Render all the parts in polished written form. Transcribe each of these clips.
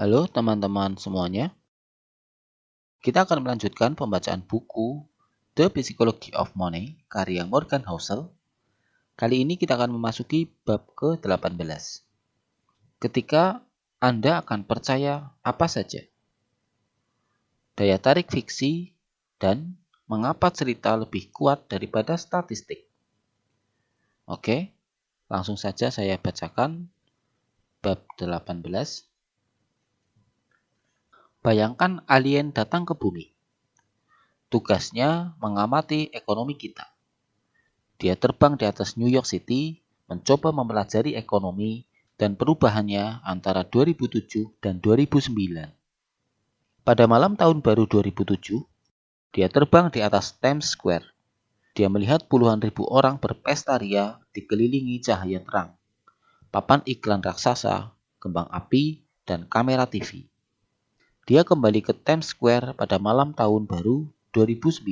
Halo teman-teman semuanya, kita akan melanjutkan pembacaan buku The Psychology of Money karya Morgan Housel. Kali ini kita akan memasuki bab ke-18. Ketika Anda akan percaya apa saja. Daya tarik fiksi dan mengapa cerita lebih kuat daripada statistik. Oke, langsung saja saya bacakan bab 18. Bayangkan alien datang ke bumi. Tugasnya mengamati ekonomi kita. Dia terbang di atas New York City, mencoba mempelajari ekonomi dan perubahannya antara 2007 dan 2009. Pada malam tahun baru 2007, dia terbang di atas Times Square. Dia melihat puluhan ribu orang berpesta ria dikelilingi cahaya terang, papan iklan raksasa, kembang api, dan kamera TV. Dia kembali ke Times Square pada malam tahun baru 2009.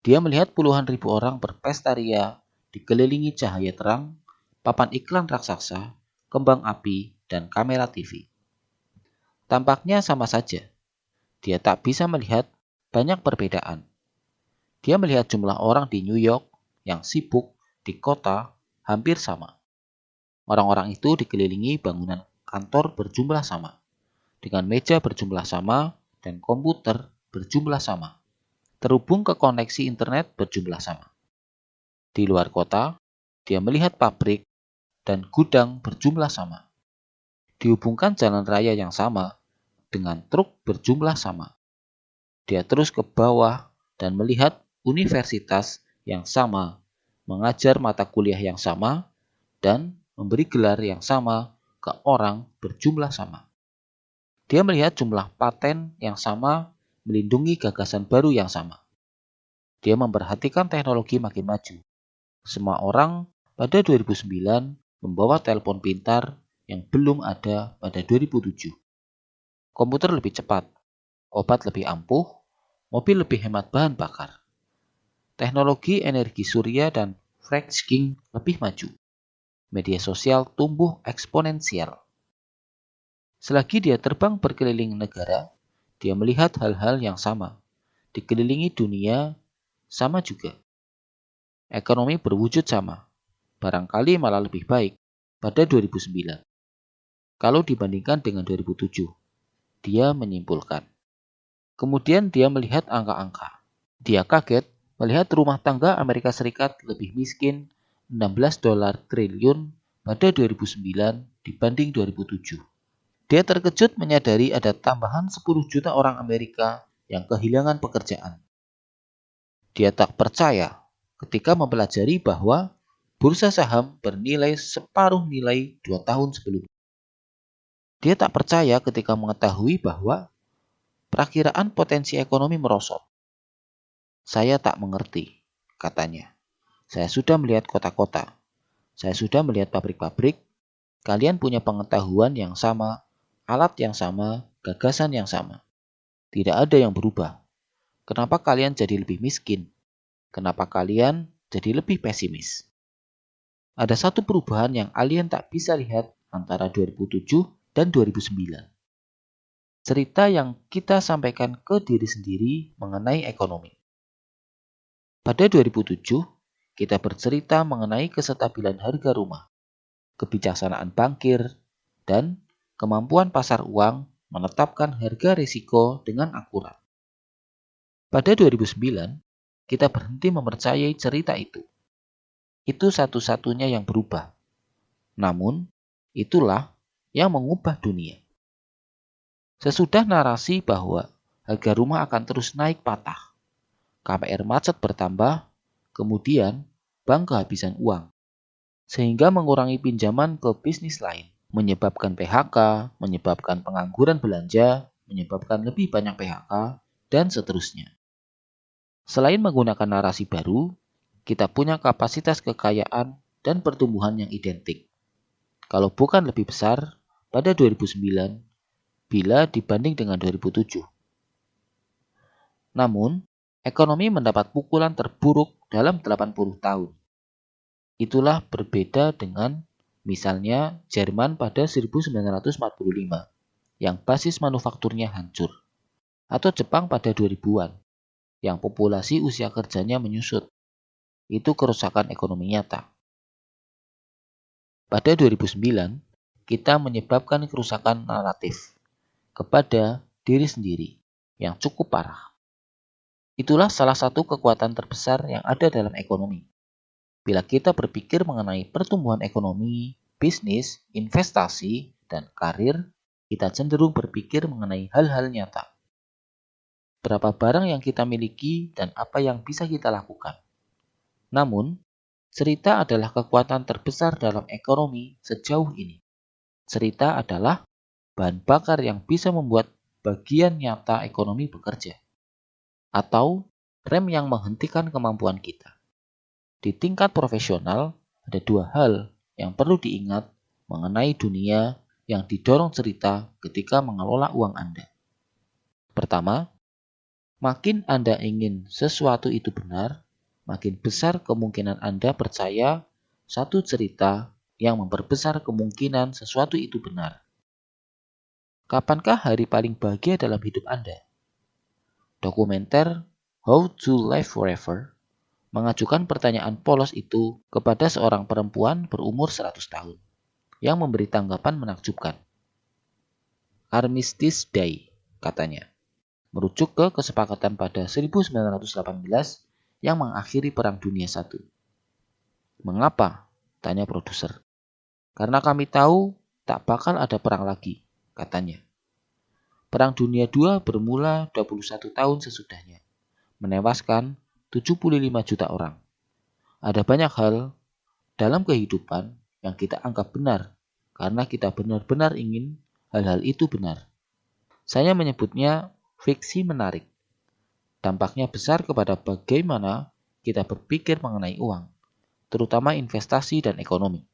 Dia melihat puluhan ribu orang berpesta ria dikelilingi cahaya terang, papan iklan raksasa, kembang api, dan kamera TV. Tampaknya sama saja. Dia tak bisa melihat banyak perbedaan. Dia melihat jumlah orang di New York yang sibuk di kota hampir sama. Orang-orang itu dikelilingi bangunan kantor berjumlah sama, dengan meja berjumlah sama dan komputer berjumlah sama. Terhubung ke koneksi internet berjumlah sama. Di luar kota, dia melihat pabrik dan gudang berjumlah sama. Dihubungkan jalan raya yang sama dengan truk berjumlah sama. Dia terus ke bawah dan melihat universitas yang sama, mengajar mata kuliah yang sama, dan memberi gelar yang sama ke orang berjumlah sama. Dia melihat jumlah paten yang sama, melindungi gagasan baru yang sama. Dia memperhatikan teknologi makin maju. Semua orang pada 2009 membawa telepon pintar yang belum ada pada 2007. Komputer lebih cepat, obat lebih ampuh, mobil lebih hemat bahan bakar. Teknologi energi surya dan fracking lebih maju. Media sosial tumbuh eksponensial. Selagi dia terbang berkeliling negara, dia melihat hal-hal yang sama. Dikelilingi dunia sama juga. Ekonomi berwujud sama, barangkali malah lebih baik pada 2009. Kalau dibandingkan dengan 2007, dia menyimpulkan. Kemudian dia melihat angka-angka. Dia kaget melihat rumah tangga Amerika Serikat lebih miskin 16 dolar triliun pada 2009 dibanding 2007. Dia terkejut menyadari ada tambahan 10 juta orang Amerika yang kehilangan pekerjaan. Dia tak percaya ketika mempelajari bahwa bursa saham bernilai separuh nilai 2 tahun sebelumnya. Dia tak percaya ketika mengetahui bahwa perakiraan potensi ekonomi merosot. Saya tak mengerti, katanya. Saya sudah melihat kota-kota. Saya sudah melihat pabrik-pabrik. Kalian punya pengetahuan yang sama, alat yang sama, gagasan yang sama. Tidak ada yang berubah. Kenapa kalian jadi lebih miskin? Kenapa kalian jadi lebih pesimis? Ada satu perubahan yang alien tak bisa lihat antara 2007 dan 2009. Cerita yang kita sampaikan ke diri sendiri mengenai ekonomi. Pada 2007, kita bercerita mengenai kestabilan harga rumah, kebijaksanaan bankir, dan kemampuan pasar uang menetapkan harga risiko dengan akurat. Pada 2009, kita berhenti mempercayai cerita itu. Itu satu-satunya yang berubah. Namun, itulah yang mengubah dunia. Sesudah narasi bahwa harga rumah akan terus naik patah, KPR macet bertambah, kemudian bank kehabisan uang, sehingga mengurangi pinjaman ke bisnis lain, menyebabkan PHK, menyebabkan pengangguran belanja, menyebabkan lebih banyak PHK, dan seterusnya. Selain menggunakan narasi baru, kita punya kapasitas kekayaan dan pertumbuhan yang identik. Kalau bukan lebih besar pada 2009 bila dibanding dengan 2007. Namun, ekonomi mendapat pukulan terburuk dalam 80 tahun. Itulah berbeda dengan misalnya Jerman pada 1945. yang basis manufakturnya hancur, atau Jepang pada 2000-an yang populasi usia kerjanya menyusut. Itu kerusakan ekonomi nyata. Pada 2009, kita menyebabkan kerusakan naratif kepada diri sendiri yang cukup parah. Itulah salah satu kekuatan terbesar yang ada dalam ekonomi. Bila kita berpikir mengenai pertumbuhan ekonomi, bisnis, investasi, dan karir, kita cenderung berpikir mengenai hal-hal nyata. Berapa barang yang kita miliki dan apa yang bisa kita lakukan. Namun, cerita adalah kekuatan terbesar dalam ekonomi sejauh ini. Cerita adalah bahan bakar yang bisa membuat bagian nyata ekonomi bekerja, atau rem yang menghentikan kemampuan kita. Di tingkat profesional, ada dua hal yang perlu diingat mengenai dunia yang didorong cerita ketika mengelola uang Anda. Pertama, makin Anda ingin sesuatu itu benar, makin besar kemungkinan Anda percaya satu cerita yang memperbesar kemungkinan sesuatu itu benar. Kapankah hari paling bahagia dalam hidup Anda? Dokumenter How to Live Forever mengajukan pertanyaan polos itu kepada seorang perempuan berumur 100 tahun yang memberi tanggapan menakjubkan. Armistice Day, katanya, merujuk ke kesepakatan pada 1918 yang mengakhiri Perang Dunia I. Mengapa? Tanya produser. Karena kami tahu tak bakal ada perang lagi, katanya. Perang Dunia II bermula 21 tahun sesudahnya, menewaskan 75 juta orang. Ada banyak hal dalam kehidupan yang kita anggap benar karena kita benar-benar ingin hal-hal itu benar. Saya menyebutnya fiksi menarik. Dampaknya besar kepada bagaimana kita berpikir mengenai uang, terutama investasi dan ekonomi.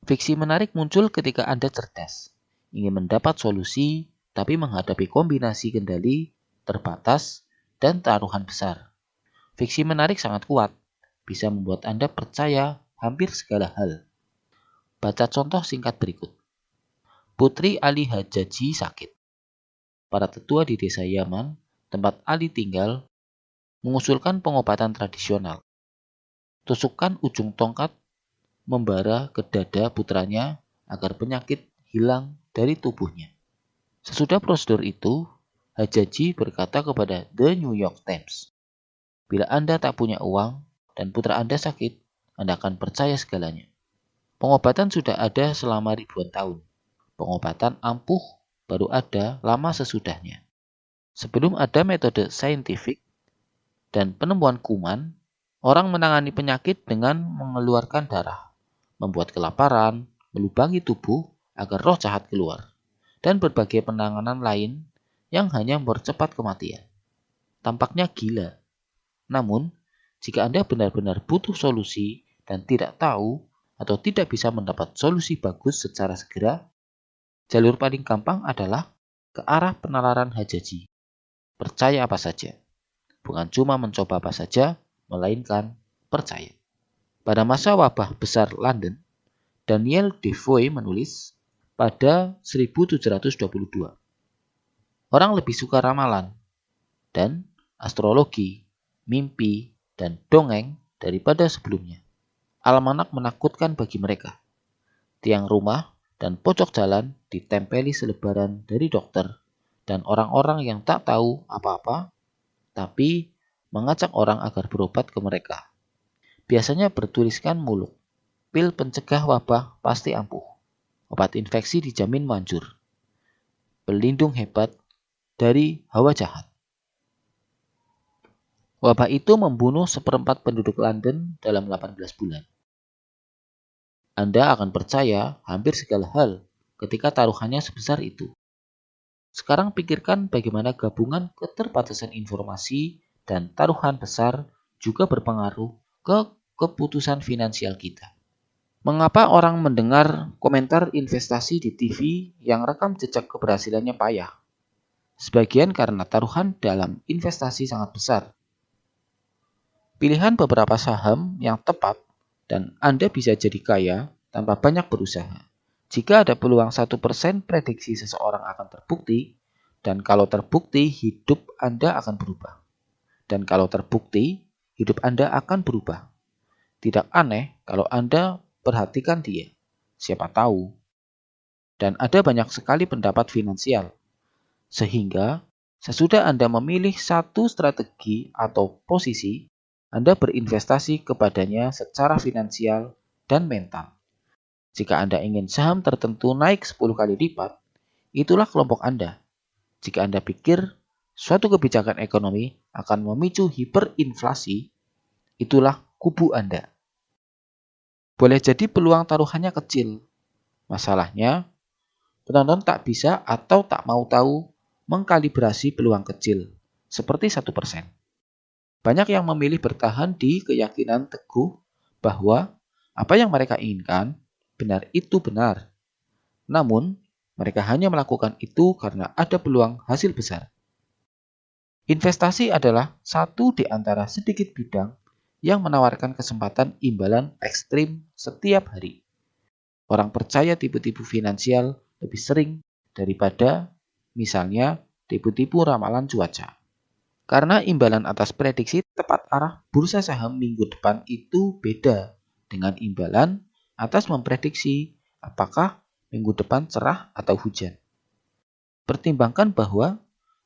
Fiksi menarik muncul ketika Anda cerdas, ingin mendapat solusi, tapi menghadapi kombinasi kendali terbatas dan taruhan besar. Fiksi menarik sangat kuat, bisa membuat Anda percaya hampir segala hal. Baca contoh singkat berikut. Putri Ali Hajaji sakit. Para tetua di desa Yaman, tempat Ali tinggal, mengusulkan pengobatan tradisional. Tusukkan ujung tongkat membara ke dada putranya agar penyakit hilang dari tubuhnya. Sesudah prosedur itu, Hajaji berkata kepada The New York Times, bila Anda tak punya uang dan putra Anda sakit, Anda akan percaya segalanya. Pengobatan sudah ada selama ribuan tahun. Pengobatan ampuh baru ada lama sesudahnya. Sebelum ada metode saintifik dan penemuan kuman, orang menangani penyakit dengan mengeluarkan darah, membuat kelaparan, melubangi tubuh agar roh jahat keluar, dan berbagai penanganan lain yang hanya mempercepat kematian. Tampaknya gila. Namun, jika Anda benar-benar butuh solusi dan tidak tahu atau tidak bisa mendapat solusi bagus secara segera, jalur paling gampang adalah ke arah penalaran Hajaji. Percaya apa saja. Bukan cuma mencoba apa saja, melainkan percaya. Pada masa wabah besar London, Daniel Defoe menulis pada 1722. Orang lebih suka ramalan dan astrologi, mimpi, dan dongeng daripada sebelumnya. Almanak menakutkan bagi mereka. Tiang rumah dan pojok jalan ditempeli selebaran dari dokter dan orang-orang yang tak tahu apa-apa, tapi mengajak orang agar berobat ke mereka. Biasanya bertuliskan muluk, pil pencegah wabah pasti ampuh, obat infeksi dijamin manjur, pelindung hebat dari hawa jahat. Wabah itu membunuh 1/4 penduduk London dalam 18 bulan. Anda akan percaya hampir segala hal ketika taruhannya sebesar itu. Sekarang pikirkan bagaimana gabungan keterbatasan informasi dan taruhan besar juga berpengaruh ke keputusan finansial kita. Mengapa orang mendengar komentar investasi di TV yang rekam jejak keberhasilannya payah? Sebagian karena taruhan dalam investasi sangat besar. Pilihan beberapa saham yang tepat dan Anda bisa jadi kaya tanpa banyak berusaha. Jika ada peluang 1% prediksi seseorang akan terbukti, dan kalau terbukti hidup Anda akan berubah. Dan kalau terbukti, hidup Anda akan berubah. Tidak aneh kalau Anda perhatikan dia. Siapa tahu. Dan ada banyak sekali pendapat finansial. Sehingga sesudah Anda memilih satu strategi atau posisi, Anda berinvestasi kepadanya secara finansial dan mental. Jika Anda ingin saham tertentu naik 10 kali lipat, itulah kelompok Anda. Jika Anda pikir suatu kebijakan ekonomi akan memicu hiperinflasi, itulah kubu Anda. Boleh jadi peluang taruhannya kecil. Masalahnya, penonton tak bisa atau tak mau tahu mengkalibrasi peluang kecil, seperti 1%. Banyak yang memilih bertahan di keyakinan teguh bahwa apa yang mereka inginkan benar itu benar. Namun, mereka hanya melakukan itu karena ada peluang hasil besar. Investasi adalah satu di antara sedikit bidang yang menawarkan kesempatan imbalan ekstrim setiap hari. Orang percaya tipu-tipu finansial lebih sering daripada misalnya tipu-tipu ramalan cuaca. Karena imbalan atas prediksi tepat arah bursa saham minggu depan itu beda dengan imbalan atas memprediksi apakah minggu depan cerah atau hujan. Pertimbangkan bahwa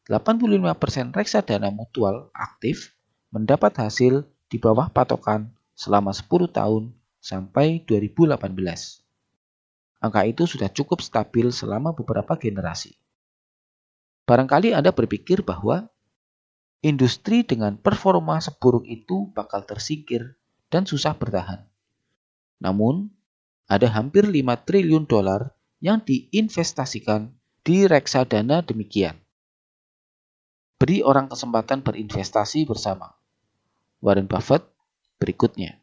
85% reksadana mutual aktif mendapat hasil di bawah patokan selama 10 tahun sampai 2018. Angka itu sudah cukup stabil selama beberapa generasi. Barangkali Anda berpikir bahwa industri dengan performa seburuk itu bakal tersingkir dan susah bertahan. Namun, ada hampir 5 triliun dolar yang diinvestasikan di reksadana demikian. Beri orang kesempatan berinvestasi bersama Warren Buffett berikutnya,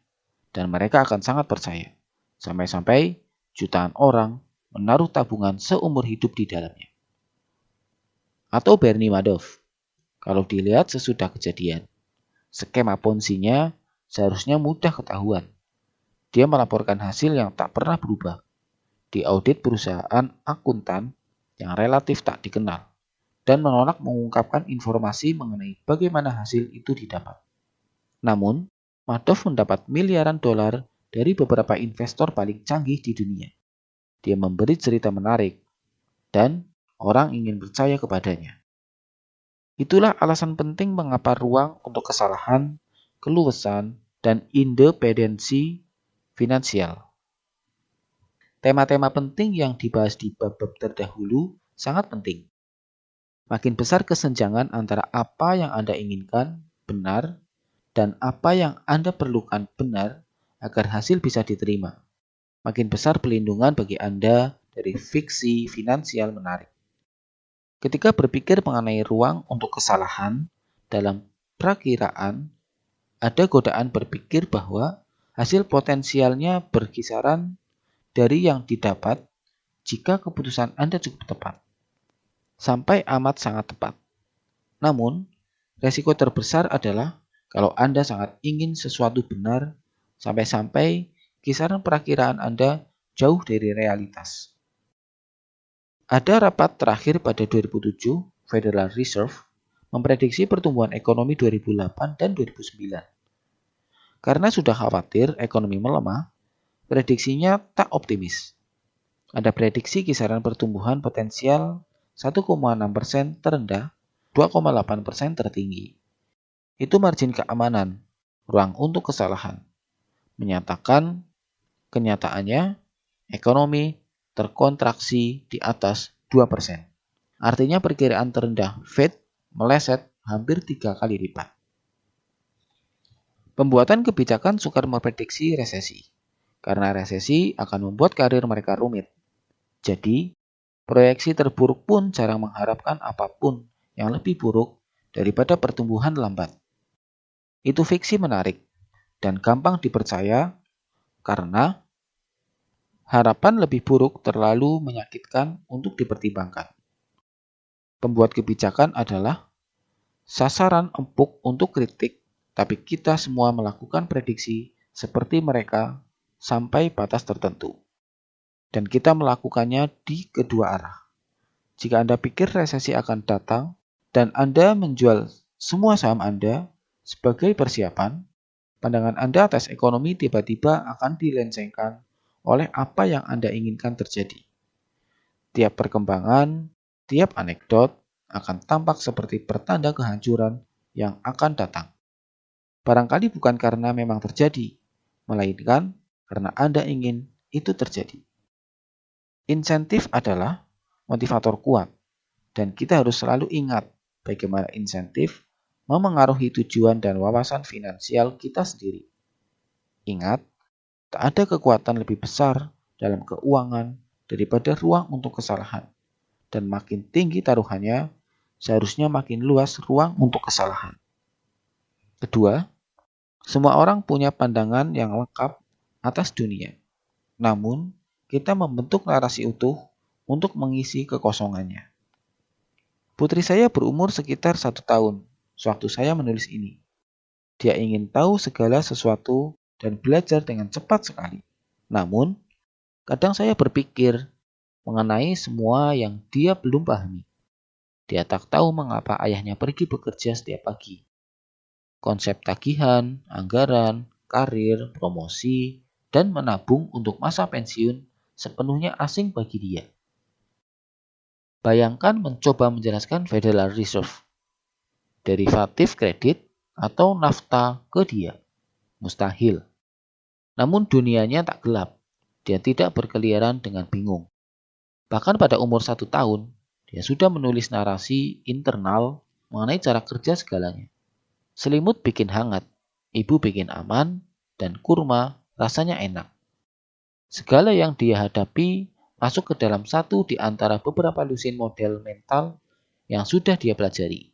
dan mereka akan sangat percaya. Sampai-sampai jutaan orang menaruh tabungan seumur hidup di dalamnya. Atau Bernie Madoff, kalau dilihat sesudah kejadian, skema Ponzi-nya seharusnya mudah ketahuan. Dia melaporkan hasil yang tak pernah berubah. Diaudit perusahaan akuntan yang relatif tak dikenal dan menolak mengungkapkan informasi mengenai bagaimana hasil itu didapat. Namun, Madoff mendapat miliaran dolar dari beberapa investor paling canggih di dunia. Dia memberi cerita menarik dan orang ingin percaya kepadanya. Itulah alasan penting mengapa ruang untuk kesalahan, keluasan, dan independensi finansial. Tema-tema penting yang dibahas di bab-bab terdahulu sangat penting. Makin besar kesenjangan antara apa yang Anda inginkan benar dan apa yang Anda perlukan benar agar hasil bisa diterima. Makin besar pelindungan bagi Anda dari fiksi finansial menarik. Ketika berpikir mengenai ruang untuk kesalahan dalam perakiraan, ada godaan berpikir bahwa hasil potensialnya berkisaran dari yang didapat jika keputusan Anda cukup tepat, sampai amat sangat tepat. Namun, resiko terbesar adalah kalau Anda sangat ingin sesuatu benar, sampai-sampai kisaran perakiraan Anda jauh dari realitas. Ada rapat terakhir pada 2007, Federal Reserve memprediksi pertumbuhan ekonomi 2008 dan 2009. Karena sudah khawatir ekonomi melemah, prediksinya tak optimis. Ada prediksi kisaran pertumbuhan potensial 1,6% terendah, 2,8% tertinggi. Itu margin keamanan, ruang untuk kesalahan. Menyatakan kenyataannya ekonomi terkontraksi di atas 2%. Artinya perkiraan terendah Fed meleset hampir 3 kali lipat. Pembuatan kebijakan sukar memprediksi resesi, karena resesi akan membuat karir mereka rumit. Jadi, proyeksi terburuk pun jarang mengharapkan apapun yang lebih buruk daripada pertumbuhan lambat. Itu fiksi menarik dan gampang dipercaya karena harapan lebih buruk terlalu menyakitkan untuk dipertimbangkan. Pembuat kebijakan adalah sasaran empuk untuk kritik, tapi kita semua melakukan prediksi seperti mereka sampai batas tertentu. dan kita melakukannya di kedua arah. Jika Anda pikir resesi akan datang dan Anda menjual semua saham Anda sebagai persiapan, pandangan Anda atas ekonomi tiba-tiba akan dilencengkan oleh apa yang Anda inginkan terjadi. Tiap perkembangan, tiap anekdot akan tampak seperti pertanda kehancuran yang akan datang. Barangkali bukan karena memang terjadi, melainkan karena Anda ingin itu terjadi. Insentif adalah motivator kuat, dan kita harus selalu ingat bagaimana insentif memengaruhi tujuan dan wawasan finansial kita sendiri. Ingat, tak ada kekuatan lebih besar dalam keuangan daripada ruang untuk kesalahan, dan makin tinggi taruhannya, seharusnya makin luas ruang untuk kesalahan. Kedua, semua orang punya pandangan yang lengkap atas dunia. Namun, kita membentuk narasi utuh untuk mengisi kekosongannya. Putri saya berumur sekitar 1 tahun sewaktu saya menulis ini. Dia ingin tahu segala sesuatu dan belajar dengan cepat sekali. Namun, kadang saya berpikir mengenai semua yang dia belum pahami. Dia tak tahu mengapa ayahnya pergi bekerja setiap pagi. Konsep tagihan, anggaran, karir, promosi, dan menabung untuk masa pensiun sepenuhnya asing bagi dia. Bayangkan mencoba menjelaskan Federal Reserve, derivatif kredit, atau nafta ke dia. Mustahil. Namun dunianya tak gelap. Dia tidak berkeliaran dengan bingung. Bahkan pada umur 1 tahun, dia sudah menulis narasi internal mengenai cara kerja segalanya. Selimut bikin hangat, ibu bikin aman, dan kurma rasanya enak. Segala yang dia hadapi masuk ke dalam satu di antara beberapa lusin model mental yang sudah dia pelajari.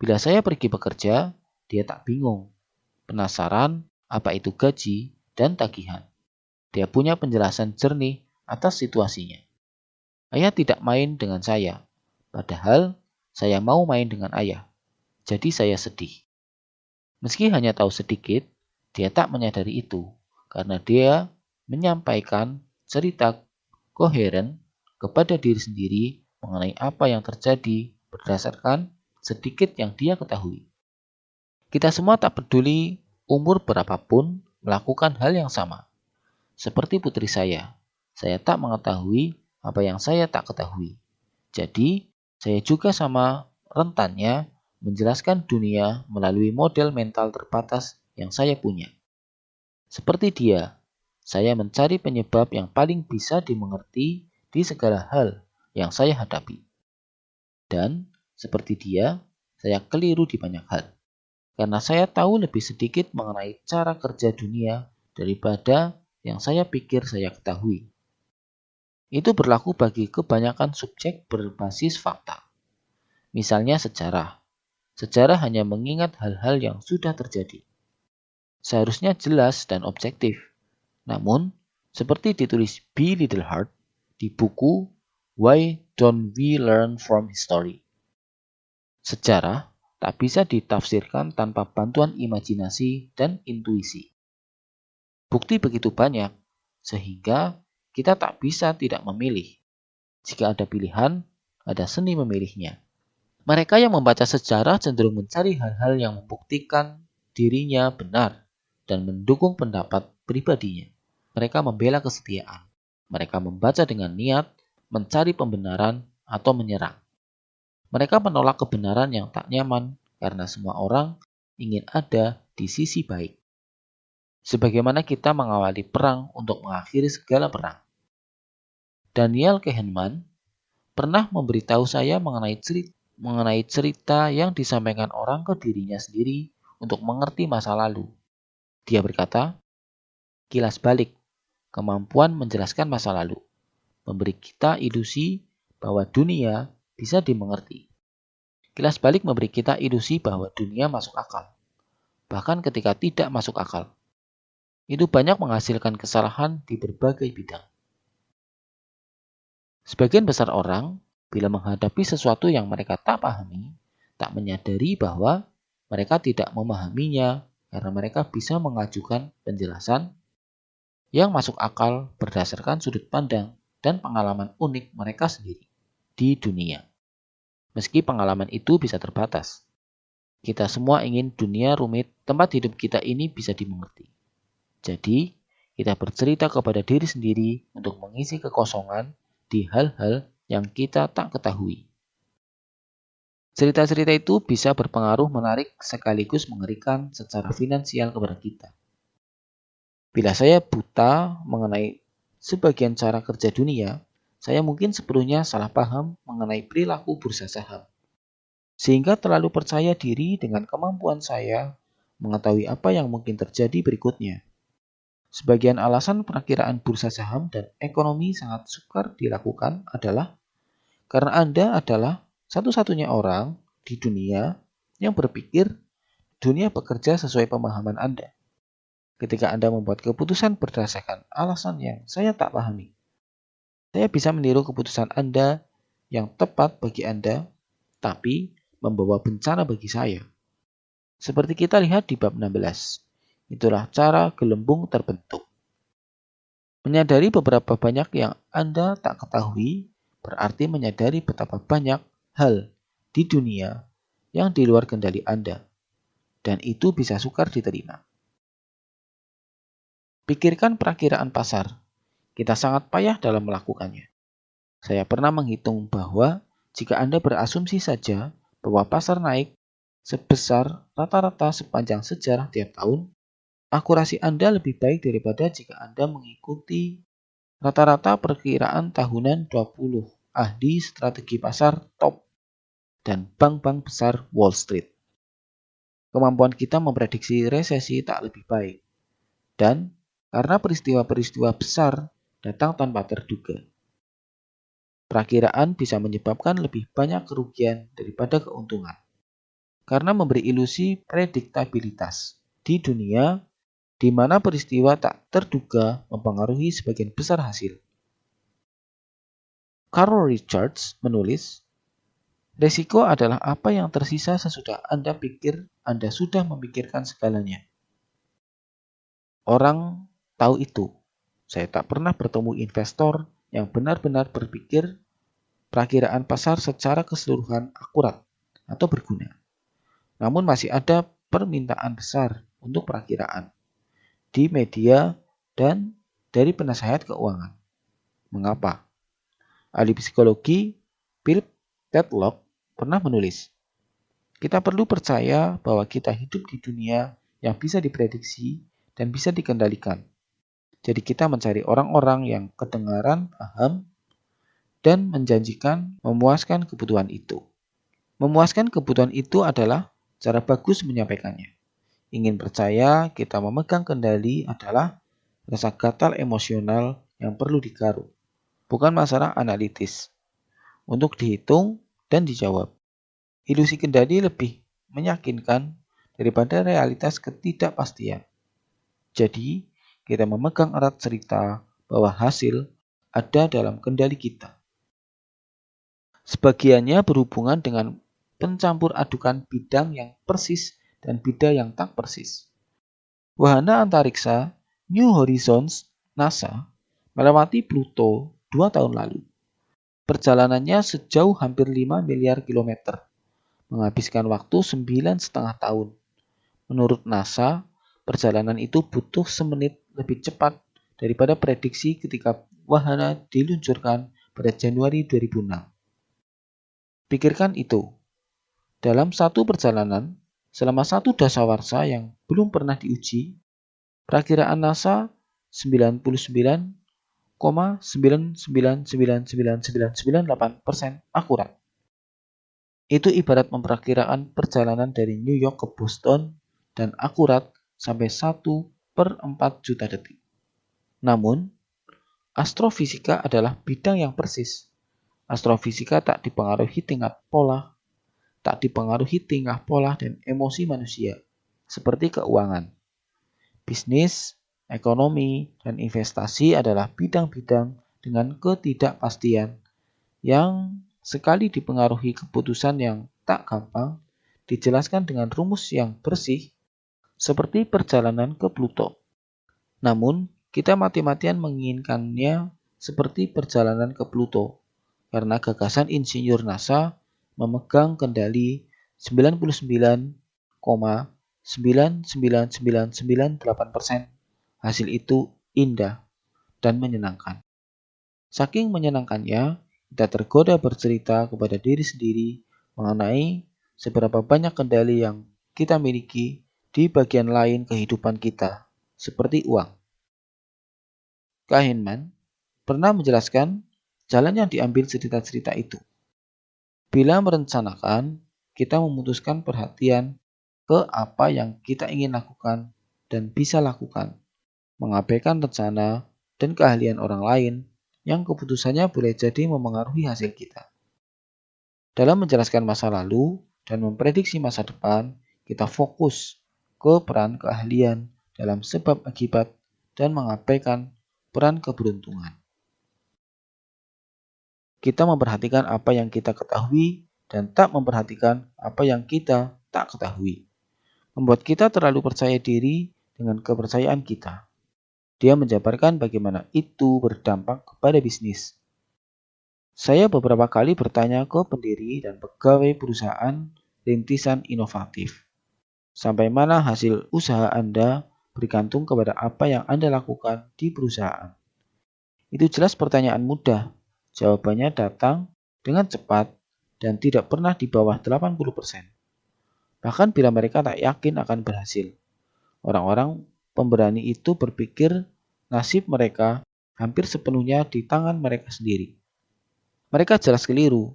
Bila saya pergi bekerja, dia tak bingung, penasaran apa itu gaji dan tagihan. Dia punya penjelasan jernih atas situasinya. Ayah tidak main dengan saya, padahal saya mau main dengan ayah. Jadi saya sedih. Meski hanya tahu sedikit, dia tak menyadari itu karena dia menyampaikan cerita koheren kepada diri sendiri mengenai apa yang terjadi berdasarkan sedikit yang dia ketahui. Kita semua tak peduli umur berapapun melakukan hal yang sama. Seperti putri saya tak mengetahui apa yang saya tak ketahui. Jadi, saya juga sama rentannya menjelaskan dunia melalui model mental terbatas yang saya punya. Seperti dia, saya mencari penyebab yang paling bisa dimengerti di segala hal yang saya hadapi. Dan, seperti dia, saya keliru di banyak hal. Karena saya tahu lebih sedikit mengenai cara kerja dunia daripada yang saya pikir saya ketahui. Itu berlaku bagi kebanyakan subjek berbasis fakta. Misalnya sejarah. Sejarah hanya mengingat hal-hal yang sudah terjadi. Seharusnya jelas dan objektif. Namun, seperti ditulis B. Littleheart di buku Why Don't We Learn from History? Sejarah tak bisa ditafsirkan tanpa bantuan imajinasi dan intuisi. Bukti begitu banyak, sehingga kita tak bisa tidak memilih. Jika ada pilihan, ada seni memilihnya. Mereka yang membaca sejarah cenderung mencari hal-hal yang membuktikan dirinya benar dan mendukung pendapat pribadinya. Mereka membela kesetiaan. Mereka membaca dengan niat, mencari pembenaran, atau menyerang. Mereka menolak kebenaran yang tak nyaman karena semua orang ingin ada di sisi baik. Sebagaimana kita mengawali perang untuk mengakhiri segala perang. Daniel Kahneman pernah memberitahu saya mengenai cerita yang disampaikan orang ke dirinya sendiri untuk mengerti masa lalu. Dia berkata, kilas balik, kemampuan menjelaskan masa lalu, memberi kita ilusi bahwa dunia bisa dimengerti. Kilas balik memberi kita ilusi bahwa dunia masuk akal, bahkan ketika tidak masuk akal. Itu banyak menghasilkan kesalahan di berbagai bidang. Sebagian besar orang, bila menghadapi sesuatu yang mereka tak pahami, tak menyadari bahwa mereka tidak memahaminya karena mereka bisa mengajukan penjelasan yang masuk akal berdasarkan sudut pandang dan pengalaman unik mereka sendiri di dunia. Meski pengalaman itu bisa terbatas, kita semua ingin dunia rumit tempat hidup kita ini bisa dimengerti. Jadi, kita bercerita kepada diri sendiri untuk mengisi kekosongan di hal-hal yang kita tak ketahui. Cerita-cerita itu bisa berpengaruh menarik sekaligus mengerikan secara finansial kepada kita. Bila saya buta mengenai sebagian cara kerja dunia, saya mungkin sepenuhnya salah paham mengenai perilaku bursa saham. Sehingga terlalu percaya diri dengan kemampuan saya mengetahui apa yang mungkin terjadi berikutnya. Sebagian alasan perakiraan bursa saham dan ekonomi sangat sukar dilakukan adalah karena Anda adalah satu-satunya orang di dunia yang berpikir dunia bekerja sesuai pemahaman Anda. Ketika Anda membuat keputusan berdasarkan alasan yang saya tak pahami, saya bisa meniru keputusan Anda yang tepat bagi Anda, tapi membawa bencana bagi saya. Seperti kita lihat di bab 16, itulah cara gelembung terbentuk. Menyadari beberapa banyak yang Anda tak ketahui, berarti menyadari betapa banyak hal di dunia yang di luar kendali Anda, dan itu bisa sukar diterima. Pikirkan perakiraan pasar. Kita sangat payah dalam melakukannya. Saya pernah menghitung bahwa jika Anda berasumsi saja bahwa pasar naik sebesar rata-rata sepanjang sejarah tiap tahun, akurasi Anda lebih baik daripada jika Anda mengikuti rata-rata perkiraan tahunan 20 ahli strategi pasar top dan bank-bank besar Wall Street. Kemampuan kita memprediksi resesi tak lebih baik. Dan karena peristiwa-peristiwa besar datang tanpa terduga. Perakiraan bisa menyebabkan lebih banyak kerugian daripada keuntungan. Karena memberi ilusi prediktabilitas di dunia di mana peristiwa tak terduga mempengaruhi sebagian besar hasil. Carl Richards menulis, resiko adalah apa yang tersisa sesudah Anda pikir Anda sudah memikirkan segalanya. Orang tahu itu. Saya tak pernah bertemu investor yang benar-benar berpikir perakiraan pasar secara keseluruhan akurat atau berguna. Namun masih ada permintaan besar untuk perakiraan di media dan dari penasehat keuangan. Mengapa? Ahli psikologi Philip Tetlock pernah menulis, kita perlu percaya bahwa kita hidup di dunia yang bisa diprediksi dan bisa dikendalikan. Jadi kita mencari orang-orang yang kedengaran paham dan menjanjikan memuaskan kebutuhan itu. Memuaskan kebutuhan itu adalah cara bagus menyampaikannya. Ingin percaya kita memegang kendali adalah rasa gatal emosional yang perlu digaruk, bukan masalah analitis, untuk dihitung dan dijawab. Ilusi kendali lebih meyakinkan daripada realitas ketidakpastian. Jadi, kita memegang erat cerita bahwa hasil ada dalam kendali kita. Sebagiannya berhubungan dengan pencampur adukan bidang yang persis dan bidang yang tak persis. Wahana antariksa New Horizons NASA melewati Pluto 2 tahun lalu. Perjalanannya sejauh hampir 5 miliar kilometer, menghabiskan waktu 9,5 tahun. Menurut NASA, perjalanan itu butuh semenit lebih cepat daripada prediksi ketika wahana diluncurkan pada Januari 2006. Pikirkan itu. Dalam satu perjalanan, selama satu dasawarsa yang belum pernah diuji, perakiraan NASA 99,9999998% akurat. Itu ibarat memperakirakan perjalanan dari New York ke Boston dan akurat sampai 1/4 juta detik. Namun, astrofisika adalah bidang yang persis. Astrofisika tak dipengaruhi tingkat pola, tak dipengaruhi tingkah pola dan emosi manusia, seperti keuangan. Bisnis, ekonomi, dan investasi adalah bidang-bidang dengan ketidakpastian yang sekali dipengaruhi keputusan yang tak gampang dijelaskan dengan rumus yang bersih seperti perjalanan ke Pluto. Namun, Kita mati-matian menginginkannya seperti perjalanan ke Pluto, karena gagasan insinyur NASA memegang kendali 99,99998%. Hasil itu indah dan menyenangkan. Saking menyenangkannya, kita tergoda bercerita kepada diri sendiri mengenai seberapa banyak kendali yang kita miliki di bagian lain kehidupan kita, seperti uang. Kahneman pernah menjelaskan jalan yang diambil cerita-cerita itu. Bila merencanakan, kita memutuskan perhatian ke apa yang kita ingin lakukan dan bisa lakukan, mengabaikan rencana dan keahlian orang lain yang keputusannya boleh jadi memengaruhi hasil kita. Dalam menjelaskan masa lalu dan memprediksi masa depan, kita fokus ke peran keahlian dalam sebab akibat dan mengabaikan peran keberuntungan. Kita memperhatikan apa yang kita ketahui dan tak memperhatikan apa yang kita tak ketahui. Membuat kita terlalu percaya diri dengan kepercayaan kita. Dia menjabarkan bagaimana itu berdampak kepada bisnis. Saya beberapa kali bertanya ke pendiri dan pegawai perusahaan rintisan inovatif. Sampai mana hasil usaha Anda bergantung kepada apa yang Anda lakukan di perusahaan. Itu jelas pertanyaan mudah. Jawabannya datang dengan cepat dan tidak pernah di bawah 80%. Bahkan bila mereka tak yakin akan berhasil. Orang-orang pemberani itu berpikir nasib mereka hampir sepenuhnya di tangan mereka sendiri. Mereka jelas keliru.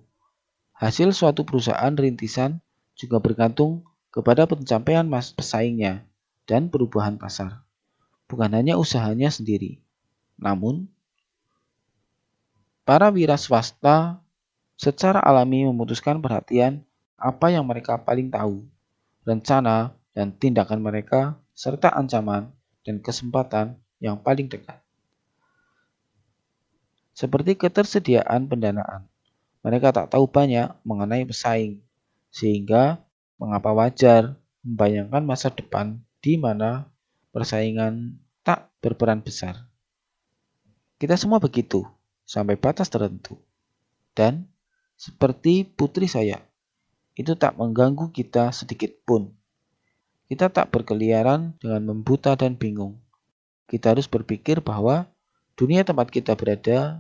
Hasil suatu perusahaan rintisan juga bergantung kepada pencapaian pesaingnya dan perubahan pasar. Bukan hanya usahanya sendiri. Namun, para wira swasta secara alami memutuskan perhatian apa yang mereka paling tahu, rencana dan tindakan mereka, serta ancaman dan kesempatan yang paling dekat. Seperti ketersediaan pendanaan, mereka tak tahu banyak mengenai pesaing, sehingga mengapa wajar membayangkan masa depan di mana persaingan tak berperan besar. Kita semua begitu, sampai batas tertentu. Dan seperti putri saya, itu tak mengganggu kita sedikit pun. Kita tak berkeliaran dengan membuta dan bingung. Kita harus berpikir bahwa dunia tempat kita berada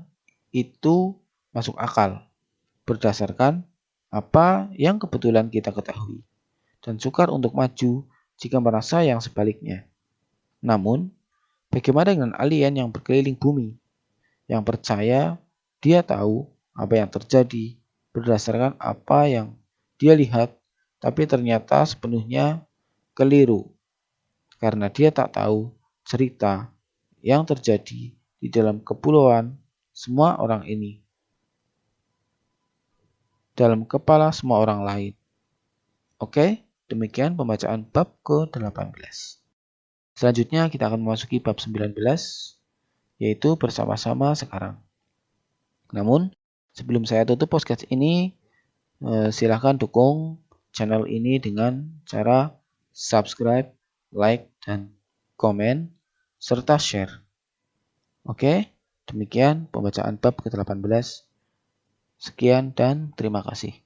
itu masuk akal, berdasarkan apa yang kebetulan kita ketahui, dan sukar untuk maju jika merasa yang sebaliknya. Namun, bagaimana dengan alien yang berkeliling bumi, yang percaya dia tahu apa yang terjadi berdasarkan apa yang dia lihat, tapi ternyata sepenuhnya keliru karena dia tak tahu cerita yang terjadi di dalam kepulauan semua orang ini, dalam kepala semua orang lain. Oke, demikian pembacaan bab ke-18. Selanjutnya kita akan memasuki bab 19, yaitu bersama-sama sekarang. Namun, sebelum saya tutup podcast ini, silahkan dukung channel ini dengan cara subscribe, like, dan komen, serta share. Oke, demikian pembacaan bab ke-18. Sekian dan terima kasih.